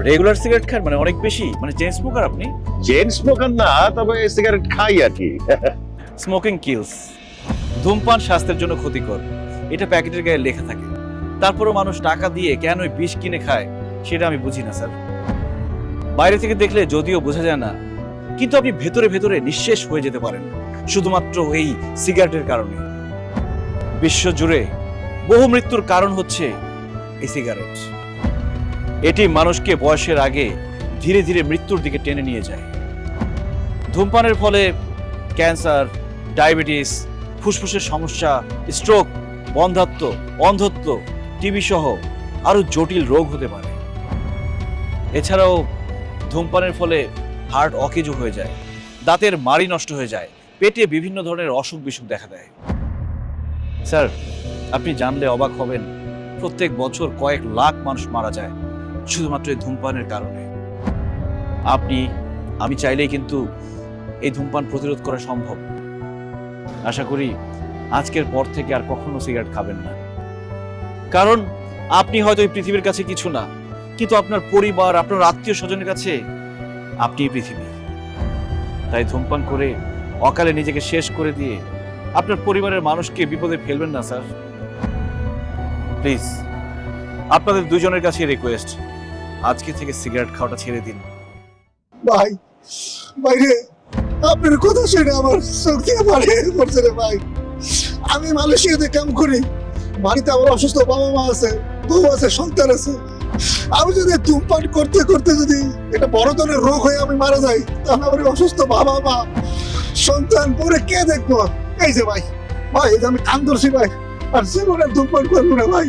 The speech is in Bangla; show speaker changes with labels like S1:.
S1: রেগুলার সিগারেট খান মানে অনেক বেশি, মানে চেইন স্মোকার আপনি?
S2: চেন স্মোকার না, তবে সিগারেট খাই আর কি।
S1: স্মোকিং কিলস, ধূমপান স্বাস্থ্যের জন্য ক্ষতিকর, এটা প্যাকেটের গায়ে লেখা থাকে। তারপরও মানুষ টাকা দিয়ে কেন ওই বিষ কিনে খায় সেটা আমি বুঝি না স্যার। বাইরে থেকে দেখলে যদিও বোঝা যায় না, কিন্তু আপনি ভেতরে ভেতরে নিঃশেষ হয়ে যেতে পারেন শুধুমাত্র এই সিগারেটের কারণে। বিশ্ব জুড়ে বহু মৃত্যুর কারণ হচ্ছে এই সিগারেট। এটি মানুষকে বয়সের আগে ধীরে ধীরে মৃত্যুর দিকে টেনে নিয়ে যায়। ধূমপানের ফলে ক্যান্সার, ডায়াবেটিস, ফুসফুসের সমস্যা, স্ট্রোক, বন্ধ্যাত্ব, অন্ধত্ব, টিবি সহ আরো জটিল রোগ হতে পারে। এছাড়াও ধূমপানের ফলে হার্ট অকেজো হয়ে যায়, দাঁতের মাড়ি নষ্ট হয়ে যায়, পেটে বিভিন্ন ধরনের অসুখ বিসুখ দেখা দেয়। স্যার, আপনি জানলে অবাক হবেন, প্রত্যেক বছর কয়েক লাখ মানুষ মারা যায় শুধুমাত্র এই ধূমপানের কারণে। আমি চাইলেই কিন্তু এই ধূমপান প্রতিরোধ করা সম্ভব। আশা করি আজকের পর থেকে আর কখনো সিগারেট খাবেন না। কারণ আপনি হয়তো এই পৃথিবীর কাছে কিছু না, কিন্তু আপনার পরিবার, আপনার আত্মীয় স্বজনের কাছে আপনিই পৃথিবী। তাই ধূমপান করে অকালে নিজেকে শেষ করে দিয়ে আপনার পরিবারের মানুষকে বিপদে ফেলবেন না স্যার। প্লিজ, আপনাদের দুজনের কাছে রিকোয়েস্ট, আজকে থেকে সিগারেট খাওয়াটা ছেড়ে দিন।
S3: ভাই, বাইরে আপনার কথা শুনে আমার চোখ দিয়ে পানি পড়ছে রে ভাই। আমি মালয়েশিয়াতে কাম করি, বাড়িতে আমার অসুস্থ বাবা মা আছে, বউ আছে, সন্তান আছে। আমি যদি ধূমপান করতে করতে যদি একটা বড় ধরনের রোগ হয়ে আমি মারা যাই, তাহলে আমার এই অসুস্থ বাবা মা, সন্তান পরে কে দেখবো? এই যে ভাই, ভাই এই যে আমি কান ধরছি ভাই, আর জীবনে ধূমপান করবো না ভাই।